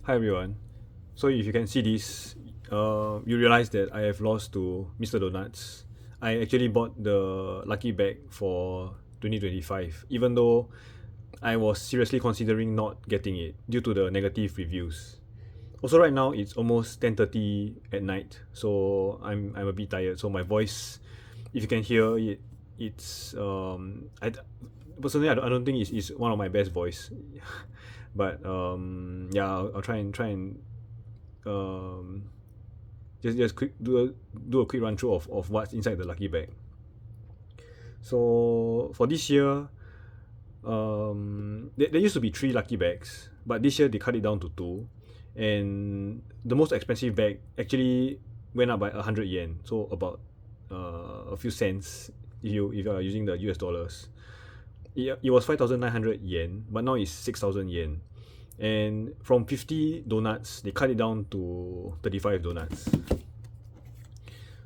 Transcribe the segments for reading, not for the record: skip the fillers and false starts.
Hi everyone. So if you can see this, you realize that I have lost to Mr. Donuts. I actually bought the lucky bag for 2025, even though I was seriously considering not getting it due to the negative reviews. Also, right now it's almost 10:30 at night, so I'm a bit tired. So my voice, if you can hear it, it's personally I don't think it's one of my best voice, but yeah, I'll try and um, just do a quick run through of what's inside the lucky bag. So for this year, there used to be three lucky bags, but this year they cut it down to two, and the most expensive bag actually went up by 100 yen, so about a few cents if you are using the US dollars. It was 5,900 yen, but now it's 6,000 yen. And from 50 donuts, they cut it down to 35 donuts.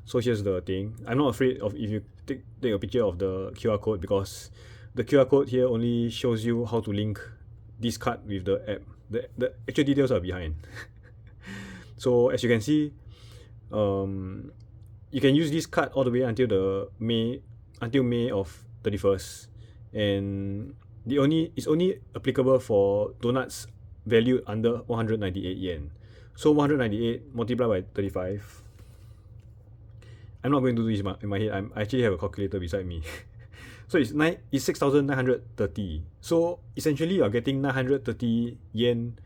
So here's the thing. I'm not afraid of if you take a picture of the QR code, because the QR code here only shows you how to link this card with the app. The actual details are behind. So as you can see, you can use this card all the way until May of 31st, and it's only applicable for donuts valued under 198 yen. So 198 multiplied by 35. I'm not going to do this in my head. I actually have a calculator beside me. So it's 6,930. So essentially you're getting 930 yen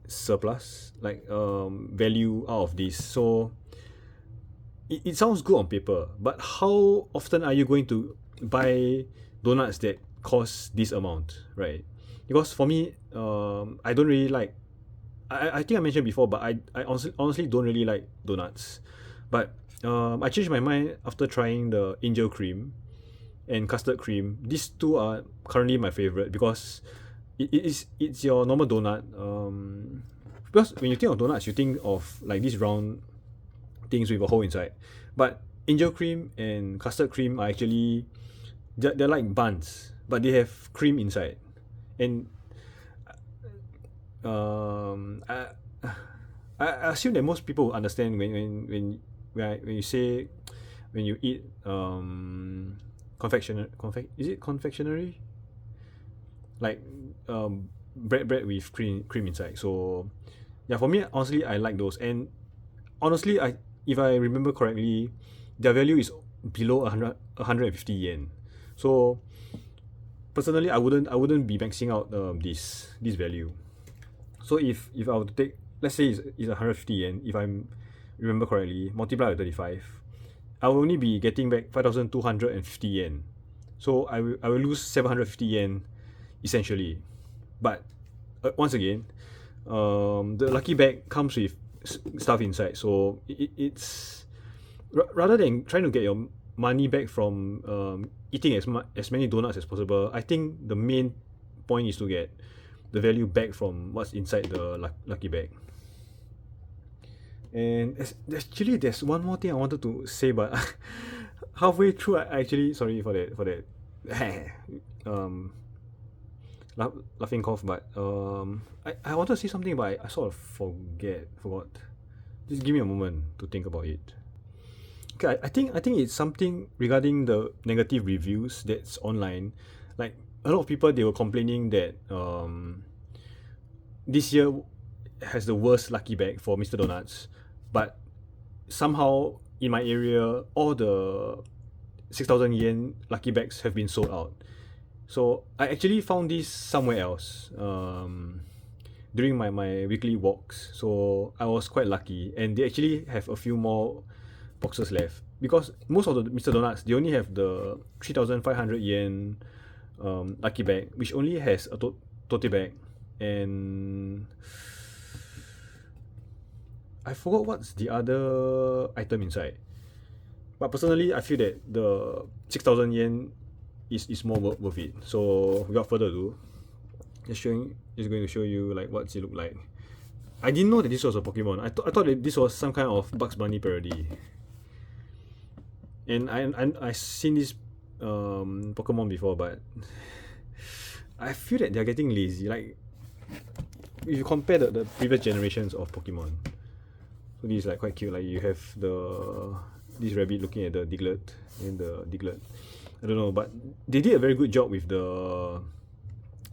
surplus, like value out of this. So it sounds good on paper, but how often are you going to buy donuts that cost this amount, right? Because for me, I don't really like. I think I mentioned before, but I honestly don't really like donuts. But I changed my mind after trying the angel cream and custard cream. These two are currently my favorite because it's your normal donut. Because when you think of donuts, you think of like these round things with a hole inside. But angel cream and custard cream are actually they're like buns, but they have cream inside. And I assume that most people will understand when you say when you eat is it confectionery, like bread with cream inside. So yeah, for me honestly I like those, and honestly if I remember correctly, their value is below 150 yen. So personally I wouldn't be maxing out this value. So if I were to take, let's say it's 150 yen, if I remember correctly, multiply by 35, I will only be getting back 5,250 yen. So I will lose 750 yen essentially. But once again, the lucky bag comes with stuff inside, so it's rather than trying to get your money back from eating as many donuts as possible. I think the main point is to get the value back from what's inside the lucky bag. And actually, there's one more thing I wanted to say, but halfway through, I actually sorry for that um laughing cough. But I wanted to say something, but I sort of forgot. Just give me a moment to think about it. Okay, I think it's something regarding the negative reviews that's online. Like a lot of people, they were complaining that this year has the worst lucky bag for Mr. Donuts, but somehow in my area all the 6,000 yen lucky bags have been sold out. So I actually found this somewhere else during my weekly walks. So I was quite lucky, and they actually have a few more boxes left, because most of the Mr. Donuts, they only have the 3,500 yen lucky bag, which only has a tote bag, and I forgot what's the other item inside. But personally, I feel that the 6,000 yen is more worth it. So without further ado, just going to show you like what's it look like. I didn't know that this was a Pokemon. I thought that this was some kind of Bugs Bunny parody. And I seen this Pokemon before, but I feel that they're getting lazy. Like if you compare the previous generations of Pokemon, so this is like quite cute. Like you have this rabbit looking at the Diglett and the Diglett. I don't know, but they did a very good job with the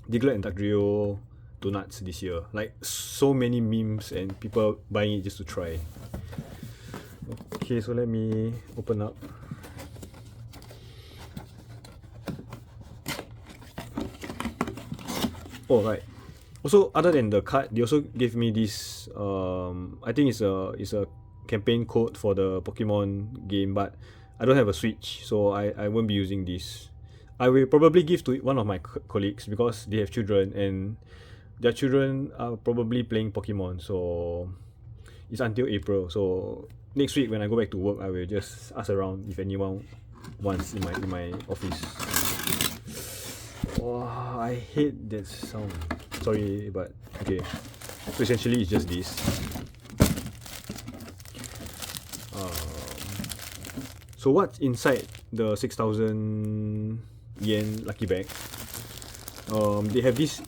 Diglett and Dugtrio donuts this year. Like so many memes and people buying it just to try. Okay, so let me open up. Oh right. Also, other than the card, they also gave me this. I think it's a campaign code for the Pokemon game, but I don't have a Switch, so I won't be using this. I will probably give to one of my colleagues because they have children and their children are probably playing Pokemon. So it's until April. So next week when I go back to work, I will just ask around if anyone wants in my office. Oh, I hate that sound. Sorry, but okay. So essentially, it's just this. So what's inside the 6,000 yen lucky bag? They have this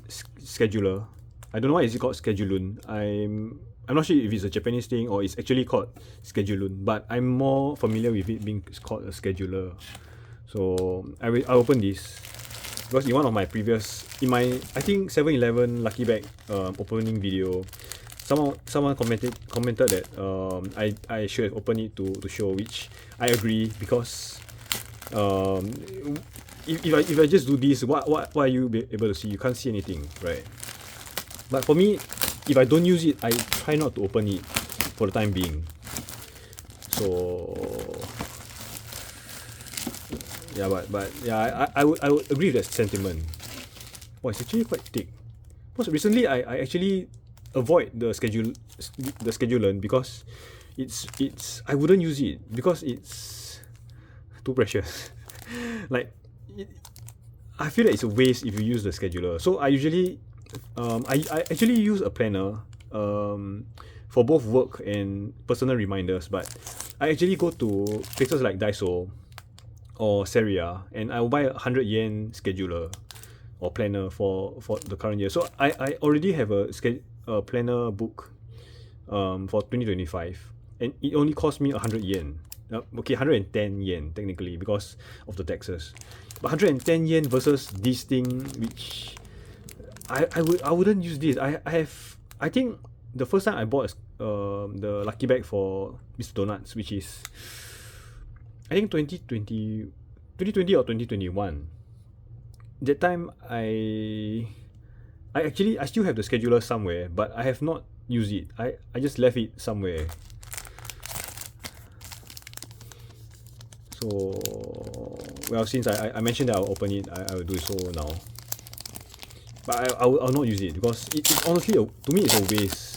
scheduler. I don't know why is it called schedulun. I'm not sure if it's a Japanese thing or it's actually called schedulun, but I'm more familiar with it being called a scheduler. So I open this because in one of my previous, in my I think 7-Eleven lucky bag opening video, someone commented that I should have opened it to show, which I agree because if I just do this, what are you able to see? You can't see anything, right? But for me, if I don't use it, I try not to open it for the time being. So yeah, but yeah, I would agree with that sentiment. Oh, it's actually quite thick. Because recently I actually avoid the scheduler because it's I wouldn't use it because it's too precious. Like I feel that it's a waste if you use the scheduler. So I usually I actually use a planner for both work and personal reminders, but I actually go to places like Daiso or Seria and I will buy a 100 yen scheduler or planner for the current year. So I already have a planner book for 2025 and it only cost me 100 yen. Okay, 110 yen technically because of the taxes. But 110 yen versus this thing, which I wouldn't use this. I think the first time I bought the lucky bag for Mr. Donuts, which is I think 2020 or 2021. That time I still have the scheduler somewhere, but I have not used it. I just left it somewhere. So well, since I mentioned that I'll open it, I will do so now. But I'll not use it because it's honestly to me it's a waste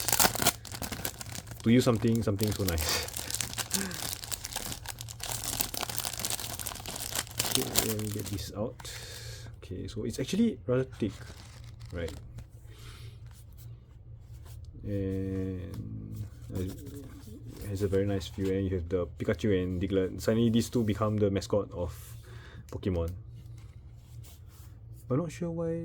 to use something so nice. Okay, let me get this out. Okay, so it's actually rather thick, right? And it has a very nice view, and you have the Pikachu and Diglett. Suddenly these two become the mascot of Pokemon. I'm not sure why.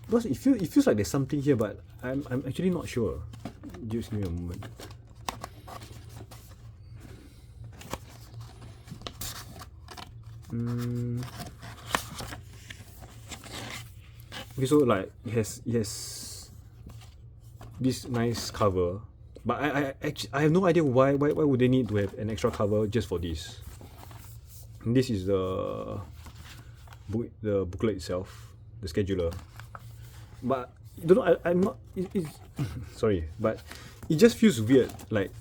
Because it feels like there's something here, but I'm actually not sure. Just give me a moment. Okay, so like it has this nice cover, but I have no idea why would they need to have an extra cover just for this. And this is the booklet itself, the scheduler. But I don't know, I'm not. Sorry, but it just feels weird. Like,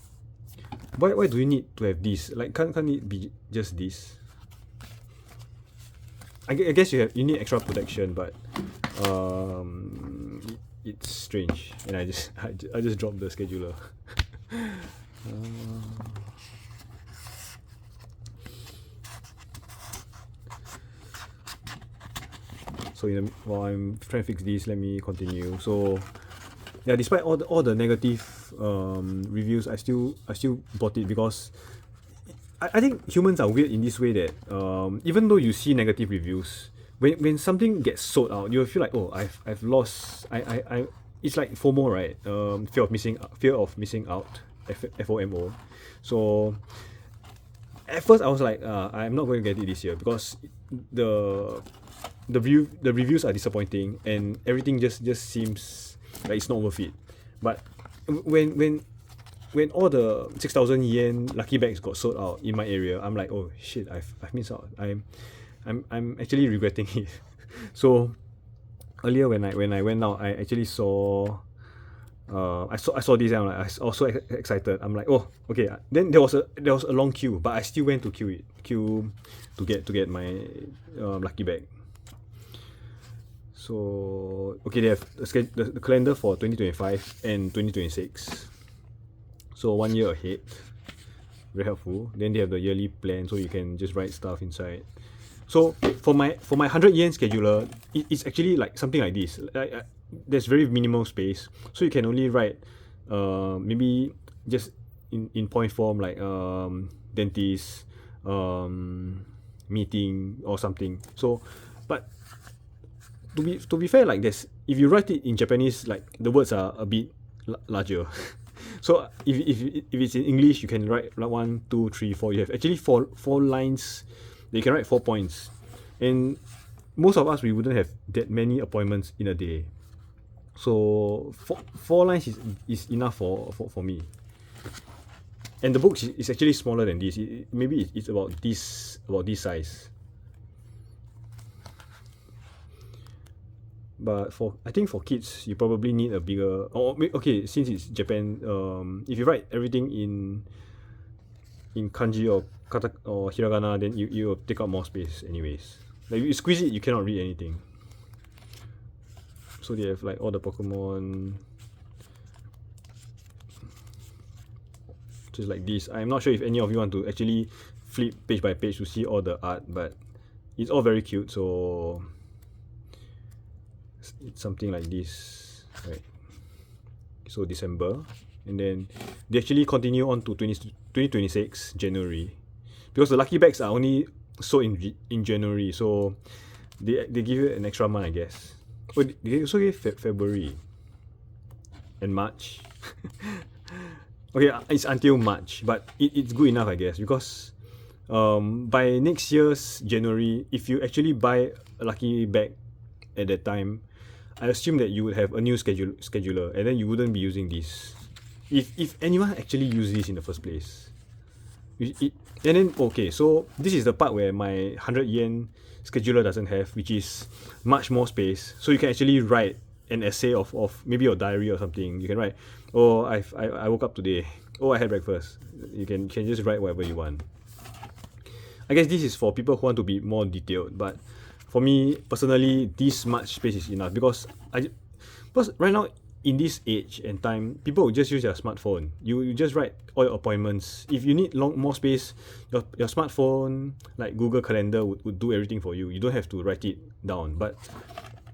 why do you need to have this? Like, can't it be just this? I guess you need extra protection, but it's strange, and I just dropped the scheduler. So while I'm trying to fix this, let me continue. So yeah, despite all the negative reviews, I still bought it because I think humans are weird in this way that even though you see negative reviews, when something gets sold out, you feel like, oh, I've lost. I it's like FOMO, right? Fear of missing out. FOMO. So at first I was like, I'm not going to get it this year because the the reviews are disappointing and everything just seems like it's not worth it. But when all the 6,000 yen lucky bags got sold out in my area, I'm like, oh shit, I've missed out. I'm actually regretting it. So earlier when I went out, I actually saw I saw this and I was so excited. I'm like, oh, okay. Then there was a long queue, but I still went to queue to get my lucky bag. So okay, they have the calendar for 2025 and 2026. So 1 year ahead, very helpful. Then they have the yearly plan, so you can just write stuff inside. So for my 100 yen scheduler, it's actually like something like this. There's very minimal space, so you can only write maybe just in point form like dentist, meeting or something. So, but to be fair, like this, if you write it in Japanese, like the words are a bit larger. So if it's in English, you can write like 1, 2, 3, 4. You have actually four lines. You can write 4 points, and most of us, we wouldn't have that many appointments in a day. So four lines is enough for me. And the book is actually smaller than this. Maybe it's about this size. But I think for kids, you probably need a bigger. Or okay, since it's Japan, if you write everything in kanji or kata or hiragana, then you will take up more space anyways. Like you squeeze it, you cannot read anything. So they have like all the Pokémon, just like this. I'm not sure if any of you want to actually flip page by page to see all the art, but it's all very cute. So it's something like this, right? So December, and then they actually continue on to 2026 January, because the lucky bags are only sold in January, so they give you an extra month, I guess. Oh, they also give February and March. Okay, it's until March, but it's good enough, I guess, because by next year's January, if you actually buy a lucky bag at that time, I assume that you would have a new scheduler, and then you wouldn't be using this. If anyone actually used this in the first place. And then, okay, so this is the part where my 100 yen scheduler doesn't have, which is much more space. So you can actually write an essay of maybe your diary or something. You can write, oh, I woke up today. Oh, I had breakfast. You can just write whatever you want. I guess this is for people who want to be more detailed, but for me personally, this much space is enough because right now in this age and time, people will just use their smartphone. You just write all your appointments. If you need more space, your smartphone like Google Calendar would do everything for you. You don't have to write it down. But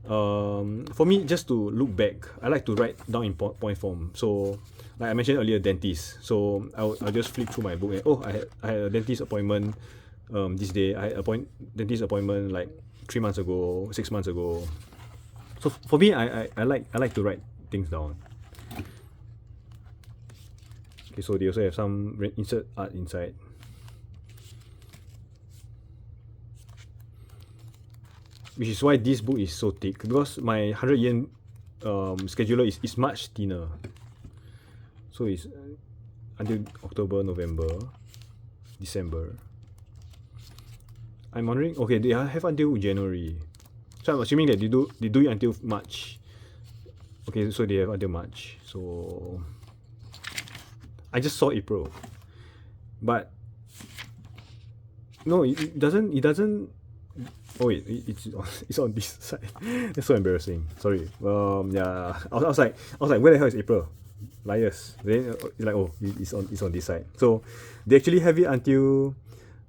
for me, just to look back, I like to write down in point form. So like I mentioned earlier, dentist. So I'll just flip through my book and I had a dentist appointment this day. I had dentist appointment like 3 months ago, 6 months ago. So for me, I like to write things down. Okay, so they also have some insert art inside. Which is why this book is so thick, because my 100 yen scheduler is much thinner. So it's until October, November, December. I'm wondering, okay, they have until January. So I'm assuming that they do it until March. Okay, so they have until March. So I just saw April, but no, it doesn't. Oh wait, it's on this side. That's so embarrassing. Sorry. Yeah, I was like, where the hell is April? Liars. Then it's like, oh, it's on this side. So they actually have it until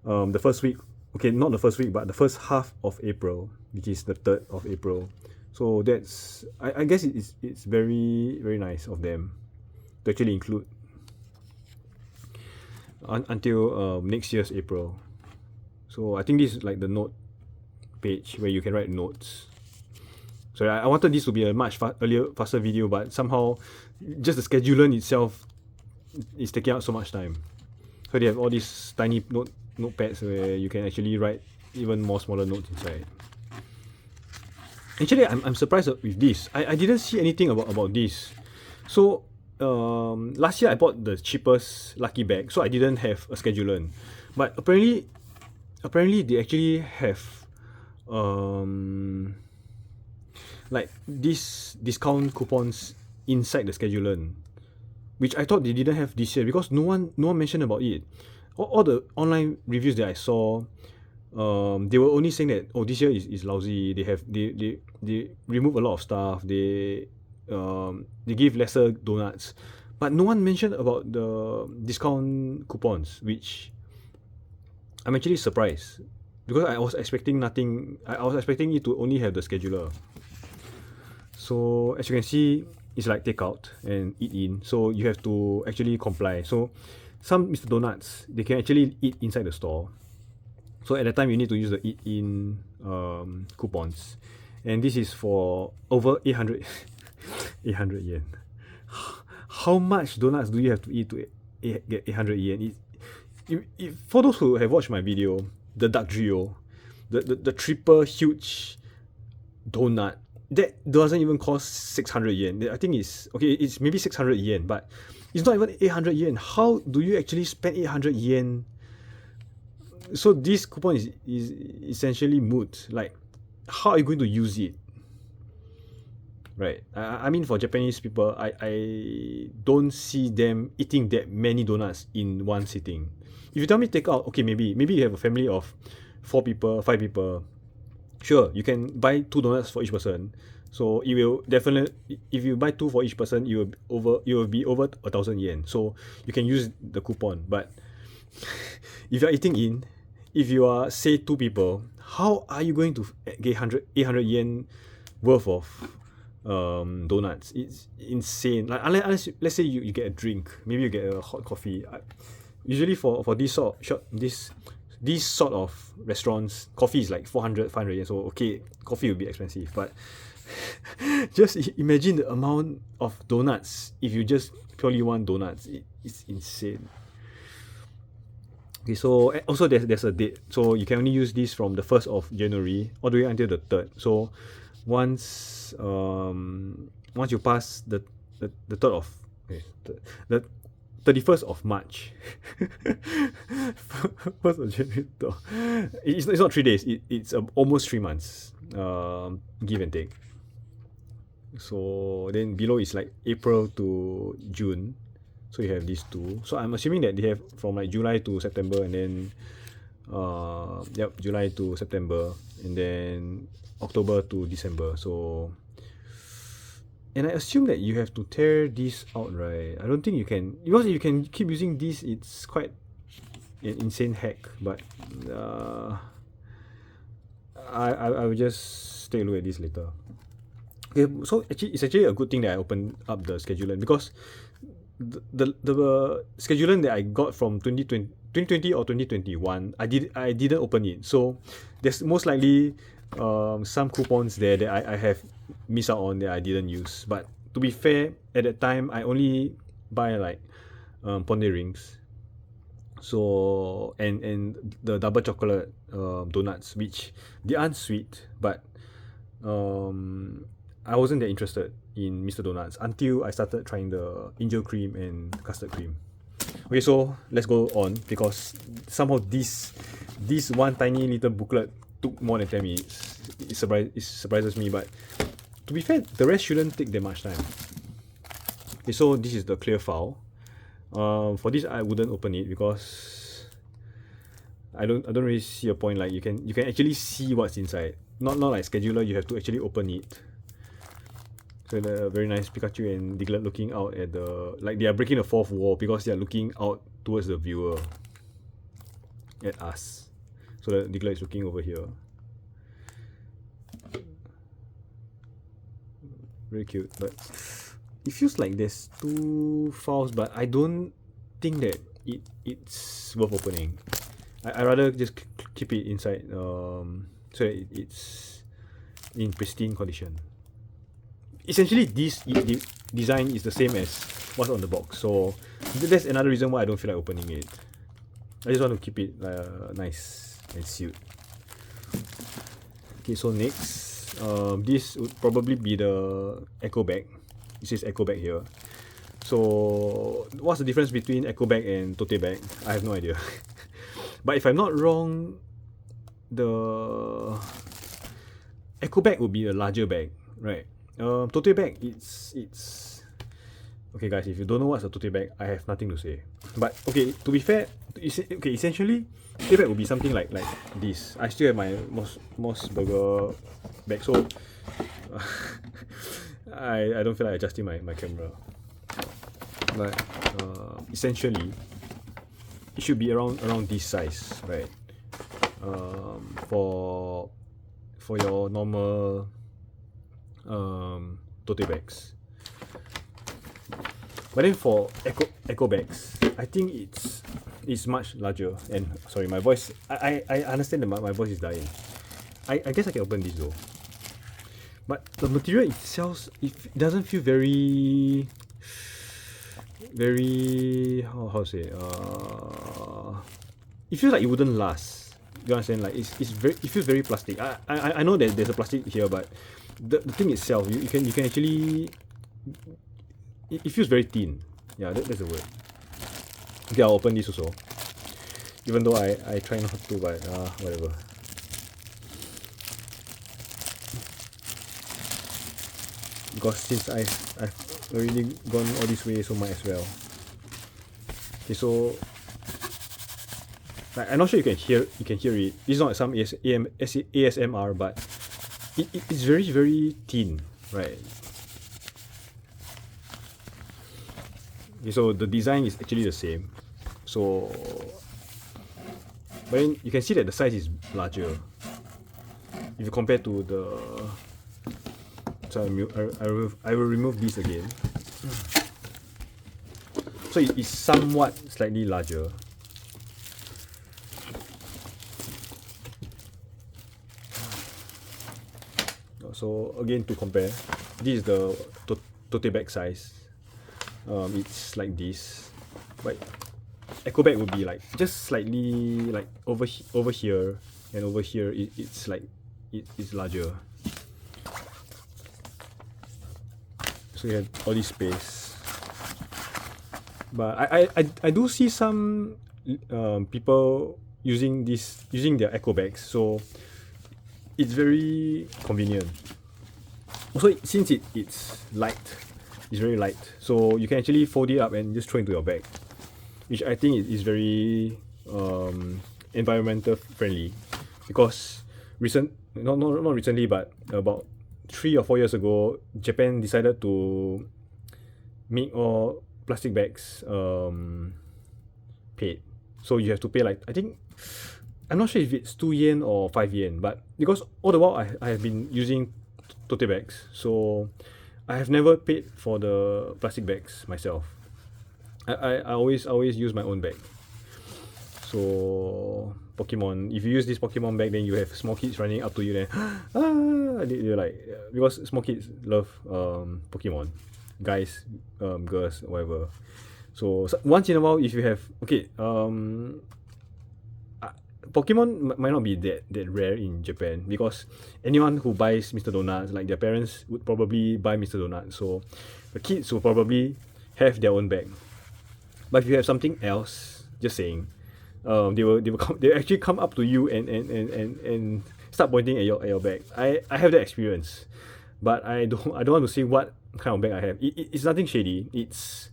the first week. Okay, not the first week, but the first half of April, which is the 3rd of April. So that's, I guess it's very, very nice of them to actually include until next year's April. So I think this is like the note page where you can write notes. So I wanted this to be a much faster video, but somehow just the scheduler itself is taking out so much time. So they have all these tiny notepads where you can actually write even more smaller notes inside. Actually, I'm surprised with this. I didn't see anything about this. So last year I bought the cheapest lucky bag, so I didn't have a scheduler. But apparently they actually have like these discount coupons inside the scheduler, which I thought they didn't have this year because no one mentioned about it. All the online reviews that I saw, they were only saying that, oh, this year is lousy. They remove a lot of stuff. They give lesser donuts, but no one mentioned about the discount coupons, which I'm actually surprised because I was expecting nothing. I was expecting it to only have the scheduler. So as you can see, it's like takeout and eat in. So you have to actually comply. So some Mr. Donuts, they can actually eat inside the store. So at the time, you need to use the eat in coupons. And this is for over 800 yen. How much donuts do you have to eat to get 800 yen? For those who have watched my video, the Dark Trio, the triple huge donut, that doesn't even cost 600 yen. I think it's maybe 600 yen, but it's not even 800 yen. How do you actually spend 800 yen? So this coupon is essentially moot. Like, how are you going to use it? Right. I mean, for Japanese people, I don't see them eating that many donuts in one sitting. If you tell me take out, okay, maybe you have a family of 4 people, 5 people. Sure, you can buy 2 donuts for each person. So it will definitely, if you buy 2 for each person, you will be over 1,000 yen. So you can use the coupon. But if you're eating in, if you are say 2 people, how are you going to get 800 yen worth of donuts? It's insane. Like unless let's say you get a drink, maybe you get a hot coffee. Usually for this sort of restaurants, coffee is like 400, 500 yen. So okay, coffee will be expensive, but just imagine the amount of donuts if you just purely want donuts. It's insane. Okay, so also there's a date. So you can only use this from the 1st of January all the way until the 3rd. So once you pass the 3rd of the 31st of March, 1st of January, it's not 3 days, it's almost 3 months, give and take. So then below is like April to June, so you have these 2. So I'm assuming that they have from like July to September, and then July to September, and then October to December. So, and I assume that you have to tear this out, right? I don't think you can, because if you can keep using this, it's quite an insane hack. But I will just take a look at this later. Okay, so it's actually a good thing that I opened up the scheduler, because the scheduler that I got from 2020 or 2021, I didn't open it. So there's most likely some coupons there that I have missed out on that I didn't use. But to be fair, at that time I only buy like ponde rings, so and the double chocolate donuts, which they aren't sweet, but I wasn't that interested in Mr. Donuts until I started trying the angel cream and custard cream. Okay, so let's go on, because somehow this one tiny little booklet took more than 10 minutes. It surprises me, but to be fair, the rest shouldn't take that much time. Okay, so this is the clear file. For this, I wouldn't open it because I don't really see a point. Like you can actually see what's inside. Not like scheduler, you have to actually open it. So the very nice Pikachu and Diglett looking out at the, like they are breaking the 4th wall because they are looking out towards the viewer, at us. So the Diglett is looking over here. Very cute, but it feels like there's 2 files, but I don't think that it's worth opening. I rather just keep it inside so it's in pristine condition. Essentially, this design is the same as what's on the box, so that's another reason why I don't feel like opening it. I just want to keep it nice and sealed. Okay, so next, this would probably be the echo bag. This is echo bag here. So what's the difference between echo bag and tote bag? I have no idea. But if I'm not wrong, the echo bag would be a larger bag, right? Tote bag, it's okay, guys. If you don't know what's a tote bag, I have nothing to say. But okay, to be fair, okay, essentially, tote bag would be something like this. I still have my Moss Burger bag, so I don't feel like adjusting my camera. But essentially, it should be around this size, right? For your normal tote bags. But then for echo bags, I think it's much larger. And sorry, my voice. I understand that my voice is dying. I guess I can open this though. But the material itself, it doesn't feel very how to say, it feels like it wouldn't last. You understand? Like it feels very plastic. I know that there's a plastic here, but the thing itself, you can actually, it feels very thin. Yeah, that's the word. Okay, I'll open this also. Even though I try not to, but whatever. Because since I've already gone all this way, so might as well. Okay, so I'm not sure you can hear it. This is not some ASMR, but it's very thin, right? Okay, so the design is actually the same. So, but then you can see that the size is larger if you compare to the. So I will remove this again. So it's somewhat slightly larger. So again, to compare, this is the tote bag size. It's like this, but echo bag would be like just slightly like over here, and over here it's like it's larger. So you have all this space. But I do see some people using their echo bags, so it's very convenient. Also, since it's light, it's very light, so you can actually fold it up and just throw into your bag, which I think is very environmental friendly. Because not recently, but about 3 or 4 years ago, Japan decided to make all plastic bags paid. So you have to pay, like, I think, I'm not sure if it's 2 yen or 5 yen, but because all the while I have been using tote bags, so I have never paid for the plastic bags myself. I always use my own bag. So Pokemon, if you use this Pokemon bag, then you have small kids running up to you, then they're like, because small kids love Pokemon, guys, girls, whatever. So once in a while, if you have, okay, Pokemon might not be that rare in Japan, because anyone who buys Mr. Donuts, like their parents would probably buy Mr. Donut, so the kids will probably have their own bag. But if you have something else, just saying, they actually come up to you and start pointing at your bag. I have that experience, but I don't want to say what kind of bag I have. It's nothing shady. It's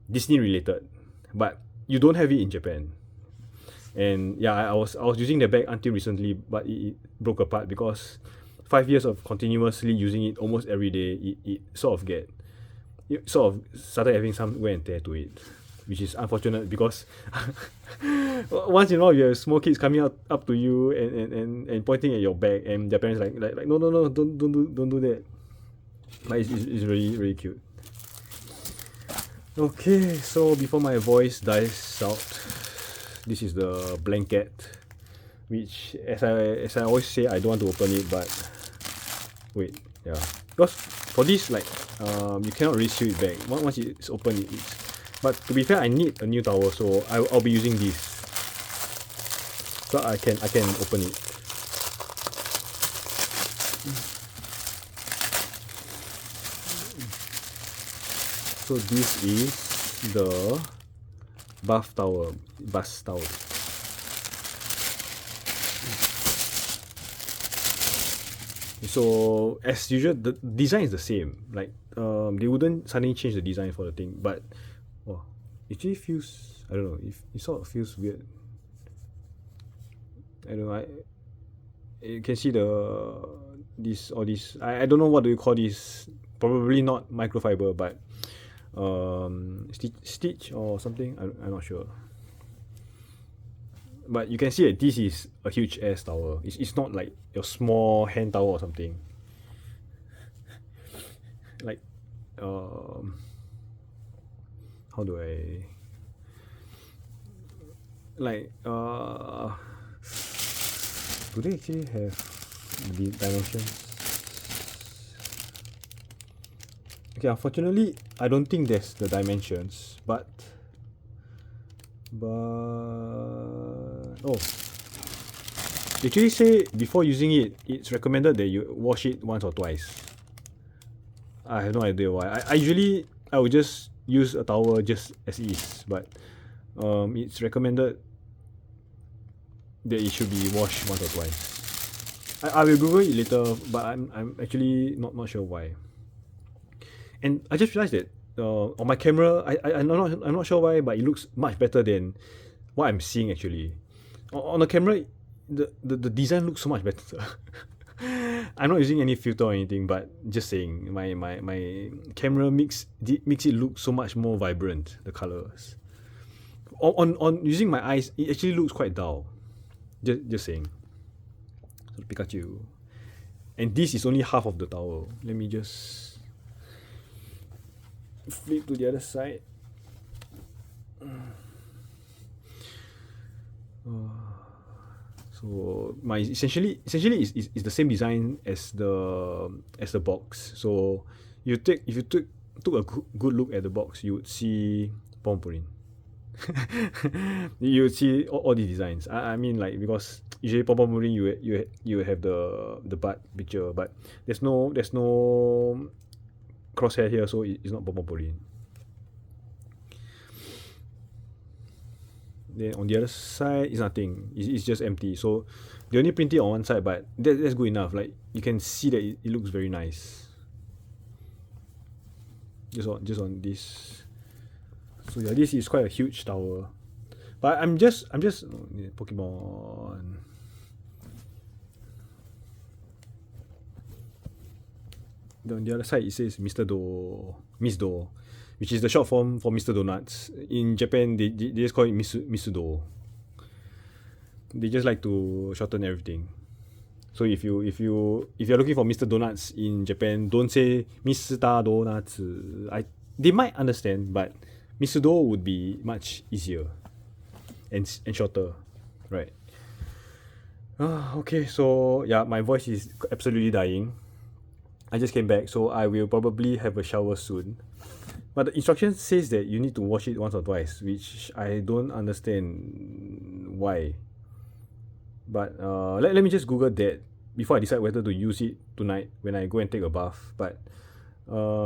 Disney related, but you don't have it in Japan. And yeah, I was using the bag until recently, but it broke apart because 5 years of continuously using it almost every day, it sort of started having some wear and tear to it, which is unfortunate because once in a while you have small kids coming up to you and pointing at your bag, and their parents like no, don't do that. But it's really cute. Okay, so before my voice dies out, this is the blanket. which as I always say, I don't want to open it, but wait, yeah, because for this, like, you cannot really seal it back. Once it's open, but to be fair, I need a new towel, so I'll be using this, so I can open it. So this is the bus towel. So as usual, the design is the same. Like, they wouldn't suddenly change the design for the thing, but oh, it actually feels, I don't know, it sort of feels weird. I don't know. You can see this. I don't know what do you call this. Probably not microfiber, but stitch or something. I'm not sure. But you can see that this is a huge ass towel. It's not like your small hand towel or something. Like, how do I, like, do they actually have the dimensions? Okay, unfortunately, I don't think there's the dimensions, but oh, they actually say before using it, it's recommended that you wash it once or twice. I have no idea why. I would just use a towel just as is, but it's recommended that it should be washed once or twice. I will Google it later, but I'm actually not sure why. And I just realized that on my camera, I'm not sure why, but it looks much better than what I'm seeing actually. On the camera, the design looks so much better. I'm not using any filter or anything, but just saying, my camera makes it look so much more vibrant, the colors. On using my eyes, it actually looks quite dull. Just saying. So Pikachu. And this is only half of the towel. Let me just flip to the other side. So my essentially is the same design as the box. So if you took a good look at the box, you would see Pompurin. You would see all these designs. I mean, like, because usually Pompurin you have the butt picture, but there's no crosshair here, so it's not Pompurin. Then on the other side, it's nothing. It's just empty. So they only print it on one side, but that's good enough. Like, you can see that it looks very nice. Just on this. So yeah, this is quite a huge tower. But I'm just Pokemon. On the other side, it says Mr. Do, Miss Do, which is the short form for Mr. Donuts. In Japan, they just call it Misu Do. They just like to shorten everything. So if you're looking for Mr. Donuts in Japan, don't say Mr. Donuts. They might understand, but Misu Do would be much easier and shorter, right? Okay, so yeah, my voice is absolutely dying. I just came back, so I will probably have a shower soon. But the instruction says that you need to wash it once or twice, which I don't understand why. But let me just Google that before I decide whether to use it tonight when I go and take a bath. But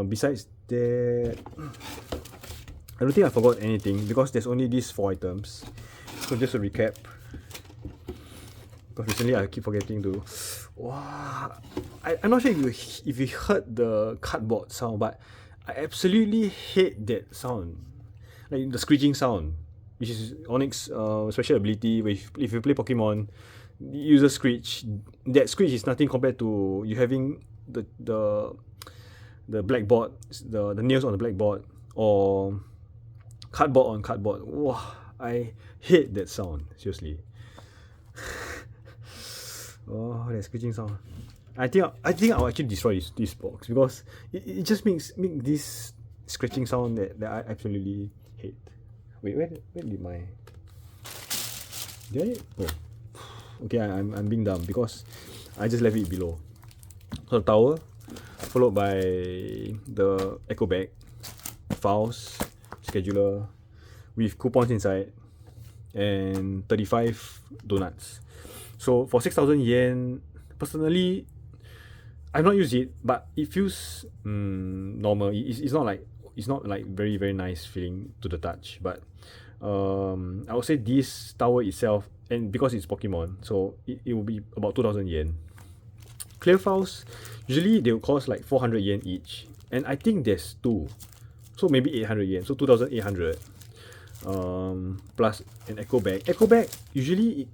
besides that, I don't think I forgot anything because there's only these 4 items. So just a recap. Because recently I keep forgetting to. Wow, I'm not sure if you heard the cardboard sound, but I absolutely hate that sound, like the screeching sound, which is Onyx's special ability. If you play Pokemon, you use a screech. That screech is nothing compared to you having the blackboard, the nails on the blackboard, or cardboard on cardboard. Wow, I hate that sound, seriously. Oh, that screeching sound. I think I'll actually destroy this box because it just makes this scratching sound that I absolutely hate. Wait, where did my... Did I... Okay, I'm being dumb because I just left it below. So the tower, followed by the echo bag, files, scheduler, with coupons inside, and 35 donuts. So for 6,000 yen, personally, I've not used it, but it feels normal. It's not like very very nice feeling to the touch. But I would say this tower itself, and because it's Pokemon, so it will be about 2,000 yen. Clear files, usually they will cost like 400 yen each, and I think there's two, so maybe 800 yen, so 2,800. Plus an echo bag. Echo bag usually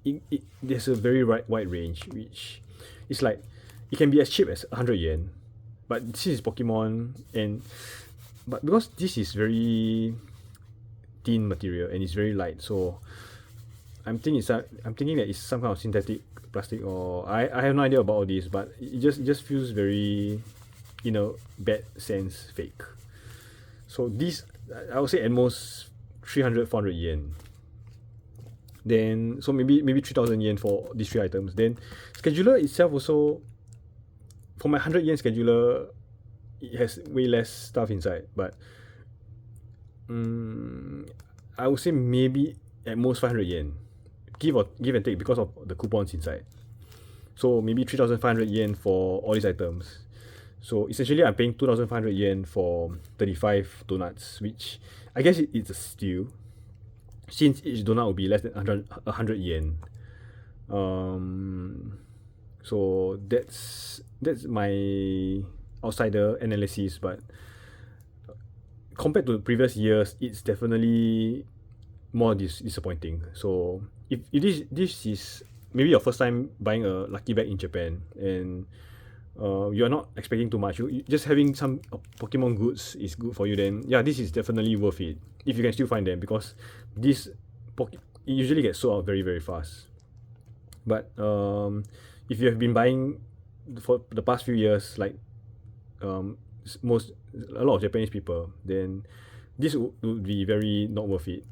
there's a very wide range, which is like it can be as cheap as 100 yen, but this is Pokemon, and but because this is very thin material and it's very light, so I'm thinking that it's some kind of synthetic plastic, or I have no idea about all this, but it just feels very, in a bad sense, fake. So this, I would say at most 300-400 yen. Then so maybe 3,000 yen for these three items. Then scheduler itself also, for my 100 yen scheduler, it has way less stuff inside, but I would say maybe at most 500 yen, give and take, because of the coupons inside. So maybe 3,500 yen for all these items. So essentially I'm paying 2,500 yen for 35 donuts, which I guess it's a steal, since each donut will be less than 100 yen. So that's my outsider analysis, but compared to previous years, it's definitely more disappointing. So if this is maybe your first time buying a lucky bag in Japan, and you're not expecting too much, you just having some Pokemon goods is good for you, then yeah, this is definitely worth it if you can still find them, because this it usually gets sold out very very fast. But if you have been buying for the past few years, like a lot of Japanese people, then this would be very not worth it.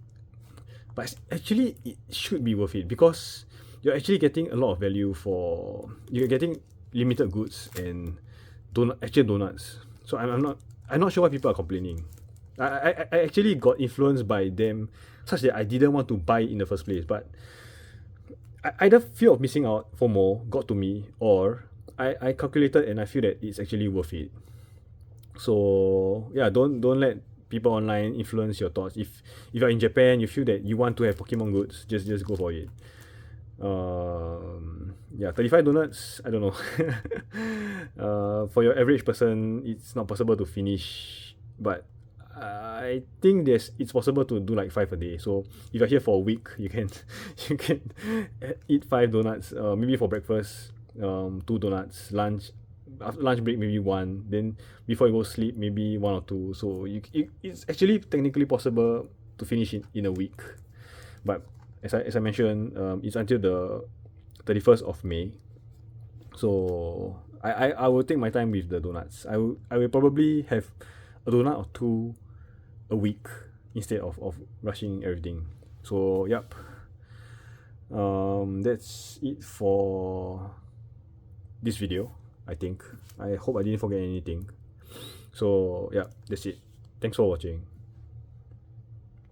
But actually it should be worth it, because you're actually getting a lot of value for, you're getting limited goods and actual donuts. So I'm not sure why people are complaining. I actually got influenced by them such that I didn't want to buy in the first place. But either fear of missing out, FOMO, got to me, or I calculated and I feel that it's actually worth it. So yeah, don't let people online influence your thoughts. If you're in Japan, you feel that you want to have Pokemon goods, just go for it. Yeah, 35 donuts, I don't know. For your average person, it's not possible to finish, but I think it's possible to do like 5 a day. So if you're here for a week, you can eat 5 donuts. Maybe for breakfast, 2 donuts. Lunch, after lunch break, maybe 1. Then before you go sleep, maybe 1 or 2. So it's actually technically possible to finish it in a week. But as I mentioned, it's until the 31st of May. So I will take my time with the donuts. I will probably have a donut or 2 a week instead of rushing everything. So yep. That's it for this video, I think. I hope I didn't forget anything. So yeah, that's it. Thanks for watching.